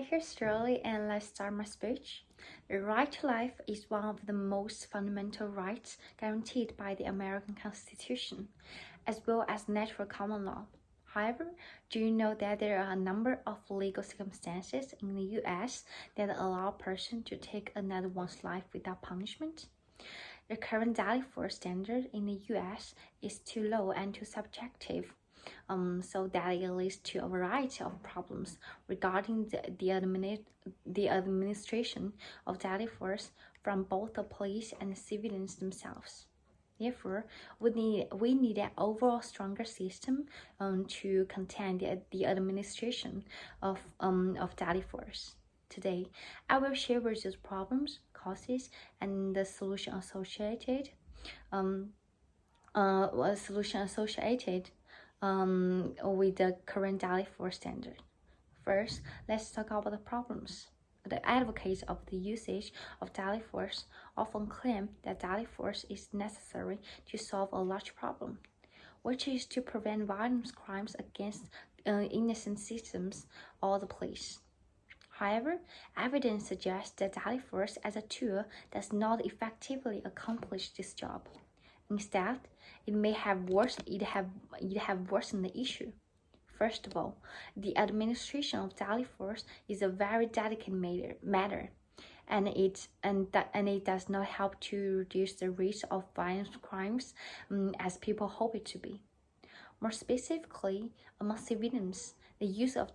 Here's Shirley, and let's start my speech. The right to life is one of the most fundamental rights guaranteed by the American Constitution, as well as natural common law. However, do you know that there are a number of legal circumstances in the U.S. that allow a person to take another one's life without punishment? The current deadly force standard in the U.S. is too low and too subjective. So that it leads to a variety of problems regarding the administration of deadly force from both the police and the civilians themselves. Therefore, we need an overall stronger system to contain the administration of deadly force. Today, I will share with you problems, causes, and the solution associated. With the current deadly force standard. First, let's talk about the problems. The advocates of the usage of deadly force often claim that deadly force is necessary to solve a large problem, which is to prevent violent crimes against innocent citizens or the police. However, evidence suggests that deadly force as a tool does not effectively accomplish this job. Instead, it may have worsened the issue. First of all, the administration of deadly force is a very delicate matter, and it does not help to reduce the risk of violent crimes as people hope it to be. More specifically, among civilians, the use of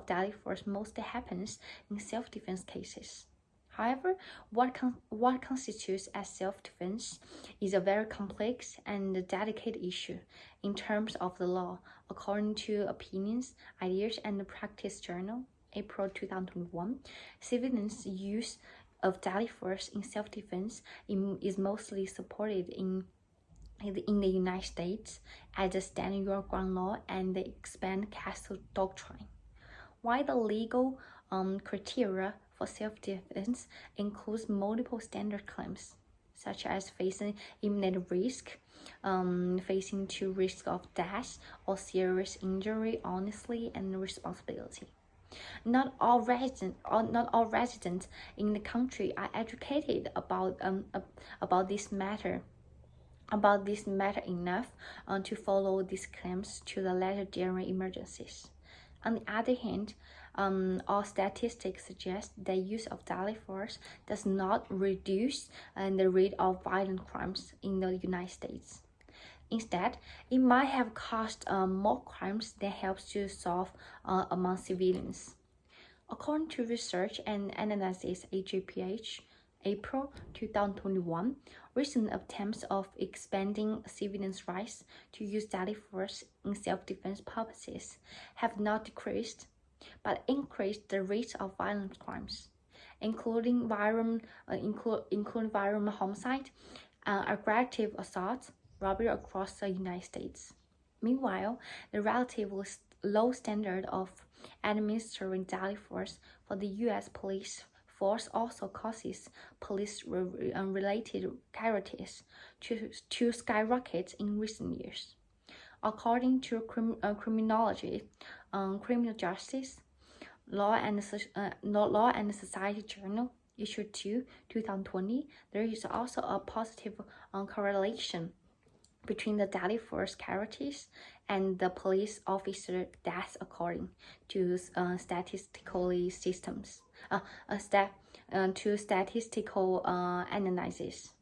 deadly force mostly happens in self-defense cases. However, what constitutes as self-defense is a very complex and delicate issue in terms of the law, according to Opinions, Ideas, and Practice Journal, April 2021. Civilians' use of deadly force in self-defense is mostly supported in the United States as the Stand Your Ground law and the Expand Castle Doctrine. While the legal criteria for self-defense includes multiple standard claims, such as facing imminent risk, facing to risk of death or serious injury honestly and responsibility. Not all residents in the country are educated about this matter enough to follow these claims to the letter during emergencies. On the other hand, all statistics suggest that use of deadly force does not reduce the rate of violent crimes in the United States. Instead, it might have caused more crimes than helps to solve among civilians. According to Research and Analysis AJPH, April 2021, recent attempts of expanding civilians' rights to use deadly force in self-defense purposes have not decreased, but increased the rate of violent crimes, including violent homicide, aggravated assault, robbery across the United States. Meanwhile, the relatively low standard of administering deadly force for the U.S. police force also causes police-related casualties to skyrocket in recent years. According to Criminology, Criminal Justice, Law and Society Journal, Issue 2, 2020, there is also a positive correlation between the deadly force casualties and the police officer deaths according to statistical analysis.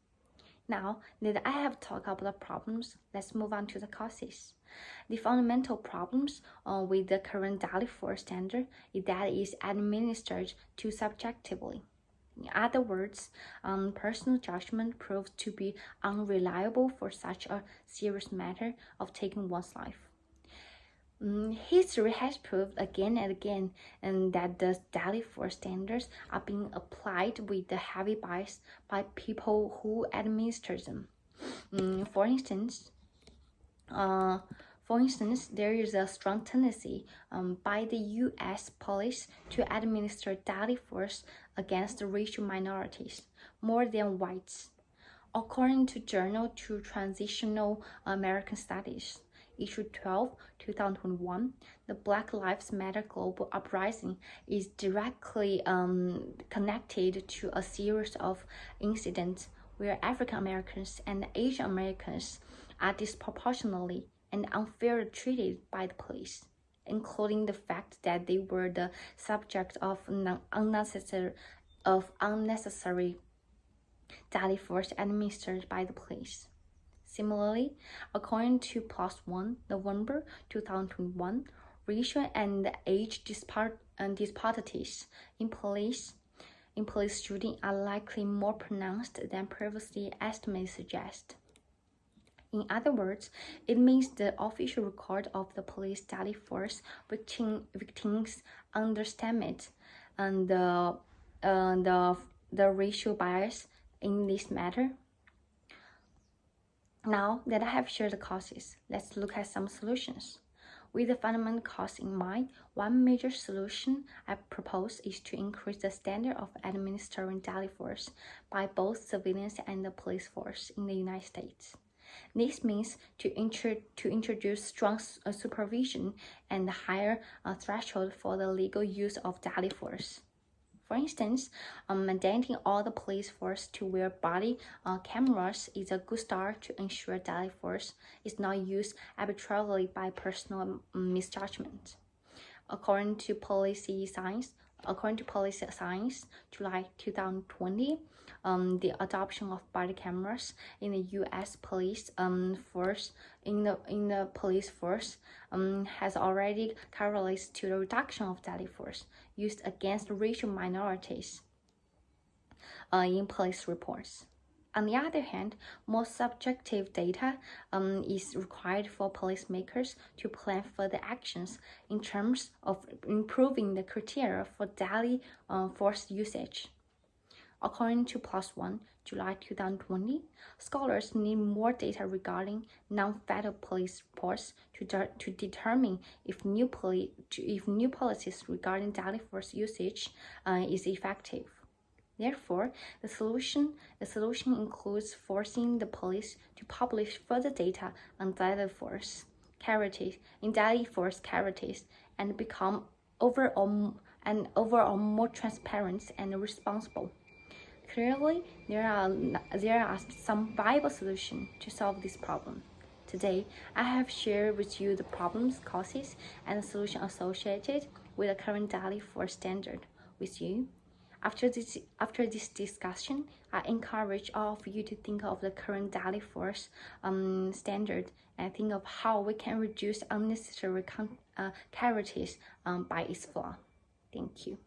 Now that I have talked about the problems, let's move on to the causes. The fundamental problems with the current deadly force standard is that it is administered too subjectively. In other words, personal judgment proves to be unreliable for such a serious matter of taking one's life. History has proved again and again that the deadly force standards are being applied with the heavy bias by people who administer them. For instance, there is a strong tendency by the U.S. police to administer deadly force against racial minorities more than whites. According to Journal to Transitional American Studies, Issue 12, 2021, the Black Lives Matter global uprising is directly connected to a series of incidents where African Americans and Asian Americans are disproportionately and unfairly treated by the police, including the fact that they were the subject of unnecessary deadly force administered by the police. Similarly, according to PLOS ONE, November 2021, racial and age disparities in police shooting are likely more pronounced than previously estimates suggest. In other words, it means the official record of the police deadly force victims underestimate and the racial bias in this matter. Now that I have shared the causes, let's look at some solutions. With the fundamental cause in mind, one major solution I propose is to increase the standard of administering deadly force by both civilians and the police force in the United States. This means to introduce strong supervision and higher threshold for the legal use of deadly force. For instance, mandating all the police force to wear body cameras is a good start to ensure deadly force is not used arbitrarily by personal misjudgment. According to Policy Science, July 2020, the adoption of body cameras in the U.S. police force has already correlated to the reduction of deadly force used against racial minorities in police reports. On the other hand, more subjective data is required for policymakers to plan further actions in terms of improving the criteria for deadly force usage. According to PLOS ONE, July 2020, scholars need more data regarding non-federal police reports to determine if new policies regarding deadly force usage is effective. Therefore, the solution includes forcing the police to publish further data on deadly force charities and become overall more transparent and responsible. Clearly, there are some viable solutions to solve this problem. Today, I have shared with you the problems, causes, and the solution associated with the current deadly force standard with you. After this discussion, I encourage all of you to think of the current deadly force standard and think of how we can reduce unnecessary charities by its flaw. Thank you.